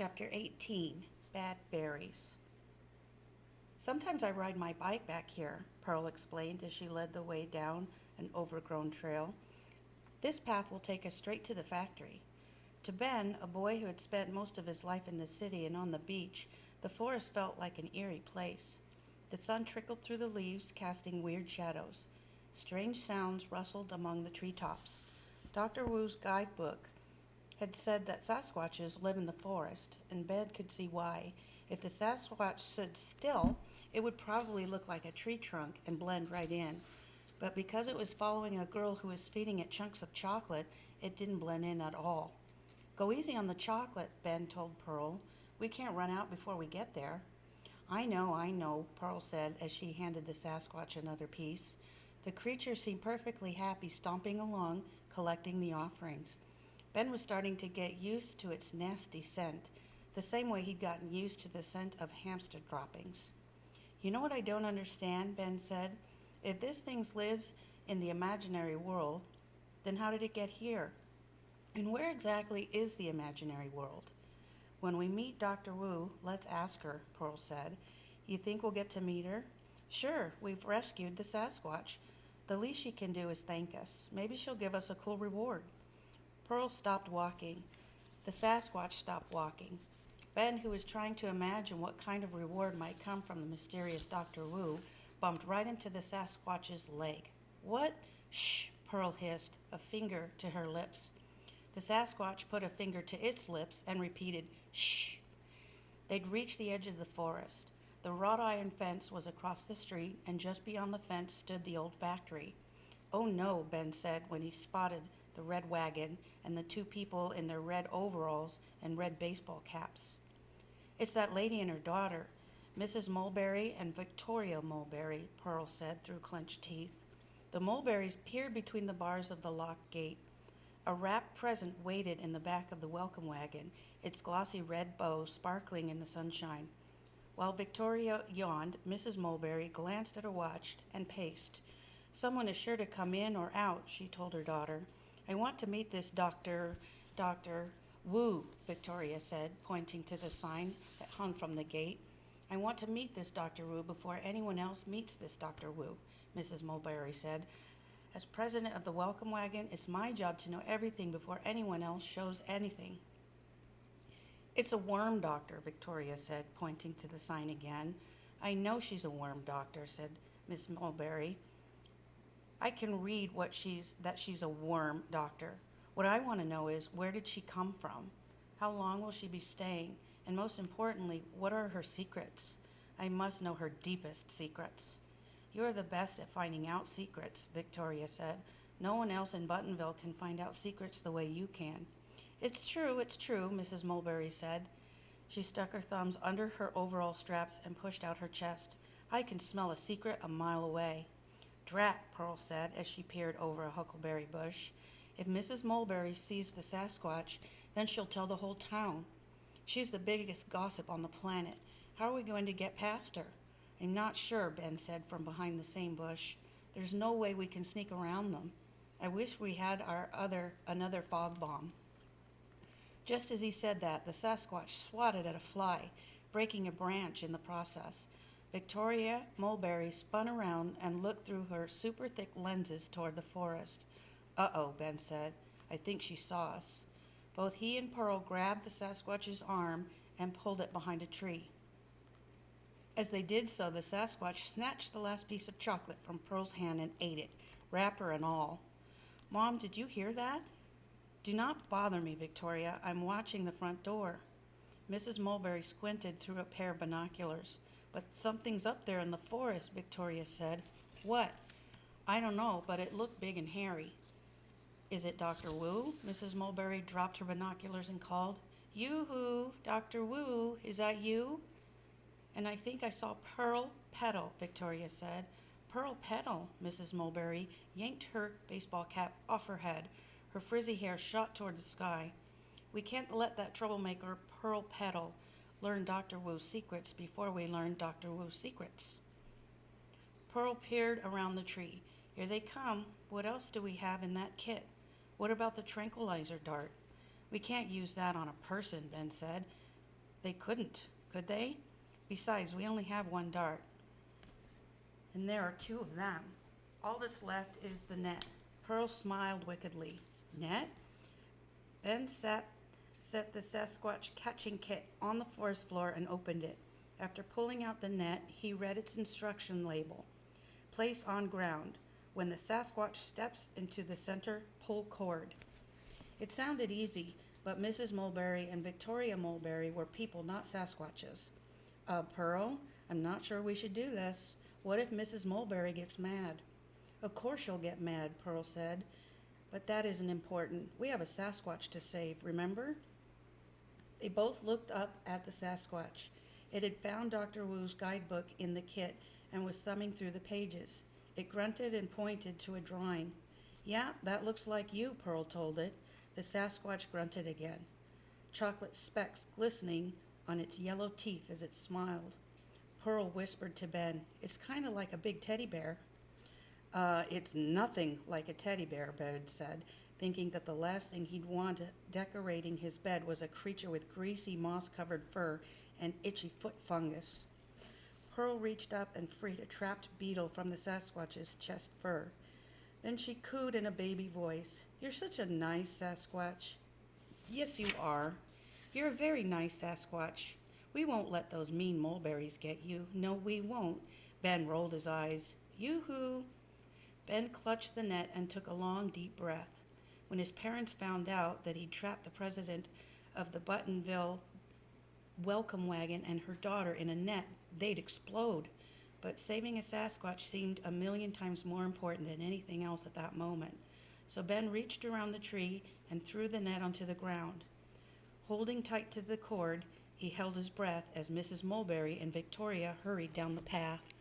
Chapter 18, Bad Berries. Sometimes I ride my bike back here, Pearl explained as she led the way down an overgrown trail. This path will take us straight to the factory. To Ben, a boy who had spent most of his life in the city and on the beach, the forest felt like an eerie place. The sun trickled through the leaves, casting weird shadows. Strange sounds rustled among the treetops. Dr. Wu's guidebook had said that Sasquatches live in the forest, and Ben could see why. If the Sasquatch stood still, it would probably look like a tree trunk and blend right in. But because it was following a girl who was feeding it chunks of chocolate, it didn't blend in at all. Go easy on the chocolate, Ben told Pearl. We can't run out before we get there. I know, Pearl said as she handed the Sasquatch another piece. The creature seemed perfectly happy stomping along, collecting the offerings. Ben was starting to get used to its nasty scent, the same way he'd gotten used to the scent of hamster droppings. You know what I don't understand, Ben said. If this thing lives in the imaginary world, then how did it get here? And where exactly is the imaginary world? When we meet Dr. Wu, let's ask her, Pearl said. You think we'll get to meet her? Sure, we've rescued the Sasquatch. The least she can do is thank us. Maybe she'll give us a cool reward. Pearl stopped walking. The Sasquatch stopped walking. Ben, who was trying to imagine what kind of reward might come from the mysterious Dr. Wu, bumped right into the Sasquatch's leg. What? Shh, Pearl hissed, a finger to her lips. The Sasquatch put a finger to its lips and repeated, shh. They'd reached the edge of the forest. The wrought iron fence was across the street, and just beyond the fence stood the old factory. Oh no, Ben said when he spotted the red wagon and the two people in their red overalls and red baseball caps. It's that lady and her daughter, Mrs. Mulberry and Victoria Mulberry, Pearl said through clenched teeth. The Mulberrys peered between the bars of the locked gate. A wrapped present waited in the back of the welcome wagon, its glossy red bow sparkling in the sunshine. While Victoria yawned, Mrs. Mulberry glanced at her watch and paced. Someone is sure to come in or out, she told her daughter. I want to meet this Dr. Wu, Victoria said, pointing to the sign that hung from the gate. I want to meet this Dr. Wu before anyone else meets this Dr. Wu, Mrs. Mulberry said. As president of the welcome wagon, it's my job to know everything before anyone else shows anything. It's a worm doctor, Victoria said, pointing to the sign again. I know she's a worm doctor, said Miss Mulberry. I can read that she's a worm doctor. What I want to know is, where did she come from? How long will she be staying? And most importantly, what are her secrets? I must know her deepest secrets. You are the best at finding out secrets, Victoria said. No one else in Buttonville can find out secrets the way you can. It's true, Mrs. Mulberry said. She stuck her thumbs under her overall straps and pushed out her chest. I can smell a secret a mile away. Drat, Pearl said as she peered over a huckleberry bush. If Mrs. Mulberry sees the Sasquatch, then she'll tell the whole town. She's the biggest gossip on the planet. How are we going to get past her? I'm not sure, Ben said from behind the same bush. There's no way we can sneak around them. I wish we had another fog bomb. Just as he said that, the Sasquatch swatted at a fly, breaking a branch in the process. Victoria Mulberry spun around and looked through her super thick lenses toward the forest. Uh-oh, Ben said. I think she saw us. Both he and Pearl grabbed the Sasquatch's arm and pulled it behind a tree. As they did so, the Sasquatch snatched the last piece of chocolate from Pearl's hand and ate it, wrapper and all. Mom, did you hear that? Do not bother me, Victoria. I'm watching the front door. Mrs. Mulberry squinted through a pair of binoculars. But something's up there in the forest, Victoria said. What? I don't know, but it looked big and hairy. Is it Dr. Wu? Mrs. Mulberry dropped her binoculars and called. Yoo-hoo, Dr. Wu, is that you? And I think I saw Pearl Petal, Victoria said. Pearl Petal, Mrs. Mulberry yanked her baseball cap off her head. Her frizzy hair shot toward the sky. We can't let that troublemaker Pearl Petal learn Dr. Wu's secrets before we learn Dr. Wu's secrets. Pearl peered around the tree. Here they come. What else do we have in that kit? What about the tranquilizer dart? We can't use that on a person, Ben said. They couldn't, could they? Besides, we only have one dart, and there are two of them. All that's left is the net. Pearl smiled wickedly. Net? Ben set the Sasquatch catching kit on the forest floor and opened it. After pulling out the net, he read its instruction label. Place on ground. When the Sasquatch steps into the center, pull cord. It sounded easy, but Mrs. Mulberry and Victoria Mulberry were people, not Sasquatches. Pearl, I'm not sure we should do this. What if Mrs. Mulberry gets mad? Of course she'll get mad, Pearl said. But that isn't important. We have a Sasquatch to save, remember? They both looked up at the Sasquatch. It had found Dr. Wu's guidebook in the kit and was thumbing through the pages. It grunted and pointed to a drawing. Yeah, that looks like you, Pearl told it. The Sasquatch grunted again, chocolate specks glistening on its yellow teeth as it smiled. Pearl whispered to Ben, "It's kind of like a big teddy bear." It's nothing like a teddy bear, Ben said, thinking that the last thing he'd want decorating his bed was a creature with greasy moss-covered fur and itchy foot fungus. Pearl reached up and freed a trapped beetle from the Sasquatch's chest fur. Then she cooed in a baby voice, "You're such a nice Sasquatch." "Yes, you are. You're a very nice Sasquatch. We won't let those mean mulberries get you. No, we won't." Ben rolled his eyes. "Yoo-hoo." Ben clutched the net and took a long, deep breath. When his parents found out that he'd trapped the president of the Buttonville welcome wagon and her daughter in a net, they'd explode. But saving a Sasquatch seemed a million times more important than anything else at that moment. So Ben reached around the tree and threw the net onto the ground. Holding tight to the cord, he held his breath as Mrs. Mulberry and Victoria hurried down the path.